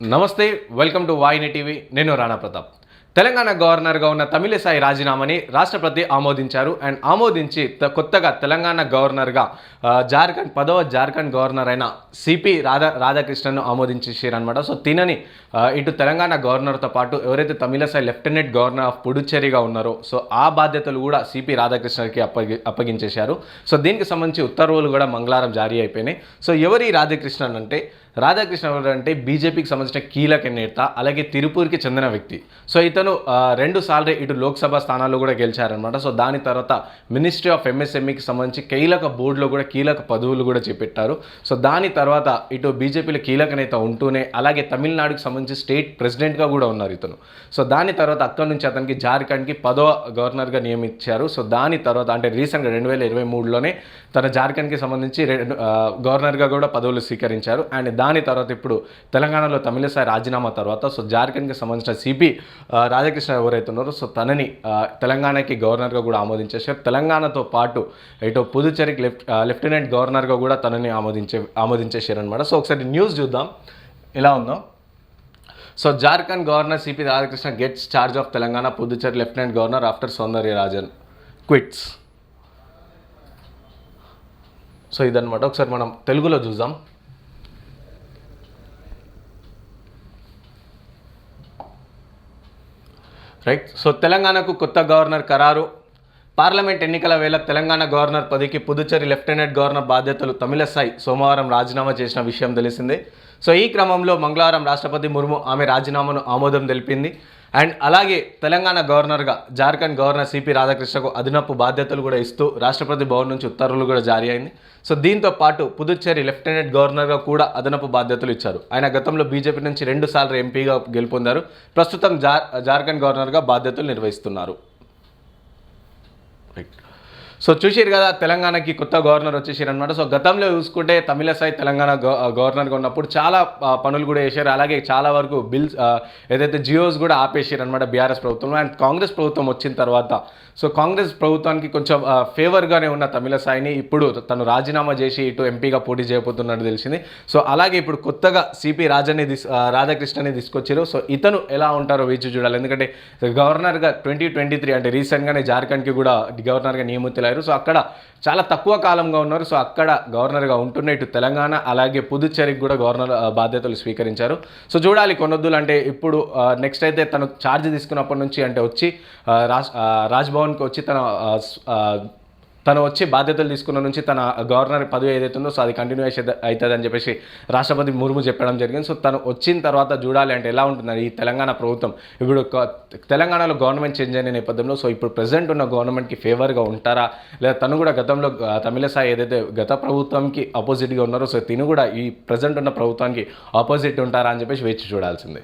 నమస్తే welcome to Vahini TV నేను రాణా ప్రతాప్ తెలంగాణ గవర్నర్గా ఉన్న తమిళిసై రాజీనామాని రాష్ట్రపతి ఆమోదించారు అండ్ ఆమోదించి కొత్తగా తెలంగాణ గవర్నర్గా జార్ఖండ్ 10వ జార్ఖండ్ గవర్నర్ అయిన సిపి రాధాకృష్ణన్ను ఆమోదించేసారనమాట. సో తినని ఇటు తెలంగాణ గవర్నర్తో పాటు ఎవరైతే తమిళిసై లెఫ్టినెంట్ గవర్నర్ ఆఫ్ పుడుచ్చేరిగా ఉన్నారో సో ఆ బాధ్యతలు కూడా సిపి రాధాకృష్ణకి అప్పగించేశారు. సో దీనికి సంబంధించి ఉత్తర్వులు కూడా మంగళవారం జారీ అయిపోయినాయి. సో ఎవరి రాధాకృష్ణన్ అంటే రాధాకృష్ణ అంటే బీజేపీకి సంబంధించిన కీలక నేత, అలాగే తిరుపూర్కి చెందిన వ్యక్తి. సో ఇతను 2 సార్లు ఇటు లోక్సభ స్థానాల్లో కూడా గెలిచారనమాట. సో దాని తర్వాత మినిస్ట్రీ ఆఫ్ ఎంఎస్ఎంఈకి సంబంధించి కీలక బోర్డులో కూడా కీలక పదవులు కూడా చేపట్టారు. సో దాని తర్వాత ఇటు బీజేపీలో కీలక నేత ఉంటూనే అలాగే తమిళనాడుకి సంబంధించి స్టేట్ ప్రెసిడెంట్గా కూడా ఉన్నారు ఇతను. సో దాని తర్వాత అక్కడి నుంచి అతనికి జార్ఖండ్కి 10వ గవర్నర్గా నియమించారు. సో దాని తర్వాత అంటే రీసెంట్గా 2023లోనే తన జార్ఖండ్కి సంబంధించి గవర్నర్గా కూడా పదవులు స్వీకరించారు. అండ్ దాని తర్వాత ఇప్పుడు తెలంగాణలో తమిళిసై రాజీనామా తర్వాత సో జార్ఖండ్కి సంబంధించిన సిపి రాధాకృష్ణ ఎవరైతే ఉన్నారో సో తనని తెలంగాణకి గవర్నర్గా కూడా ఆమోదించేశారు. తెలంగాణతో పాటు ఇటు పుదుచ్చేరికి లెఫ్టినెంట్ గవర్నర్గా కూడా తనని ఆమోదించేశారు అనమాట. సో ఒకసారి న్యూస్ చూద్దాం ఎలా ఉందో. So Jharkhand governor CP Radhakrishna gets charge of Telangana Puducherry lieutenant governor after Soundararajan quits. So ఇదనమాట. ఒకసారి మనం తెలుగులో చూద్దాం. రైట్. సో తెలంగాణకు కొత్త గవర్నర్ ఖరారు. పార్లమెంట్ ఎన్నికల వేళ తెలంగాణ గవర్నర్ పదవికి పుదుచ్చేరి లెఫ్టినెంట్ గవర్నర్ బాధ్యతలు తమిళిసై సోమవారం రాజీనామా చేసిన విషయం తెలిసిందే. సో ఈ క్రమంలో మంగళవారం రాష్ట్రపతి ముర్ము ఆమె రాజీనామాను ఆమోదం తెలిపింది. అండ్ అలాగే తెలంగాణ గవర్నర్గా జార్ఖండ్ గవర్నర్ సిపి రాధాకృష్ణకు అదనపు బాధ్యతలు కూడా ఇస్తూ రాష్ట్రపతి భవన్ నుంచి ఉత్తర్వులు కూడా జారీ అయింది. సో దీంతో పాటు పుదుచ్చేరి లెఫ్టినెంట్ గవర్నర్గా కూడా అదనపు బాధ్యతలు ఇచ్చారు. ఆయన గతంలో బీజేపీ నుంచి 2 సార్లు ఎంపీగా గెలుపొందారు. ప్రస్తుతం జార్ఖండ్ గవర్నర్గా బాధ్యతలు నిర్వహిస్తున్నారు. రైట్. సో చూసారు కదా, తెలంగాణకి కొత్త గవర్నర్ వచ్చేసారు అనమాట. సో గతంలో చూసుకుంటే తమిళిసై తెలంగాణ గవర్నర్గా ఉన్నప్పుడు చాలా పనులు కూడా చేశారు. అలాగే చాలా వరకు బిల్స్ ఏదైతే జియోస్ కూడా ఆపేసారు అనమాట బీఆర్ఎస్ ప్రభుత్వంలో. అండ్ కాంగ్రెస్ ప్రభుత్వం వచ్చిన తర్వాత సో కాంగ్రెస్ ప్రభుత్వానికి కొంచెం ఫేవర్గానే ఉన్న తమిళిసైని ఇప్పుడు తను రాజీనామా చేసి ఇటు ఎంపీగా పోటీ చేయబోతున్నట్టు తెలిసింది. సో అలాగే ఇప్పుడు కొత్తగా సిపి రాధాకృష్ణని తీసుకొచ్చారు. సో ఇతను ఎలా ఉంటారో వేచి చూడాలి. ఎందుకంటే గవర్నర్గా 2023 అంటే రీసెంట్గానే జార్ఖండ్కి కూడా గవర్నర్గా నియమితులయ్యారు. సో అక్కడ చాలా తక్కువ కాలంగా ఉన్నారు. సో అక్కడ గవర్నర్గా ఉంటున్న ఇటు తెలంగాణ అలాగే పుదుచ్చేరికి కూడా గవర్నర్ బాధ్యతలు స్వీకరించారు. సో చూడాలి కొనొద్దులు అంటే ఇప్పుడు నెక్స్ట్ అయితే తను ఛార్జ్ తీసుకున్నప్పటి నుంచి అంటే వచ్చి రాజ్భవన్కి వచ్చి తను వచ్చి బాధ్యతలు తీసుకున్న నుంచి తన గవర్నర్ పదవి ఏదైతే ఉందో సో అది కంటిన్యూషన్ అవుతుంది అని చెప్పేసి రాష్ట్రపతి ముర్ము చెప్పడం జరిగింది. సో తను వచ్చిన తర్వాత చూడాలి అంటే ఎలా ఉంటుందని ఈ తెలంగాణ ప్రభుత్వం ఇప్పుడు తెలంగాణలో గవర్నమెంట్ చేంజ్ అయిన నేపథ్యంలో సో ఇప్పుడు ప్రెజెంట్ ఉన్న గవర్నమెంట్కి ఫేవర్గా ఉంటారా, లేదా తను కూడా గతంలో తమిళిసై ఏదైతే గత ప్రభుత్వంకి ఆపోజిట్గా ఉన్నారో సో తిను కూడా ఈ ప్రెజెంట్ ఉన్న ప్రభుత్వానికి ఆపోజిట్ ఉంటారా అని చెప్పేసి వేచి చూడాల్సిందే.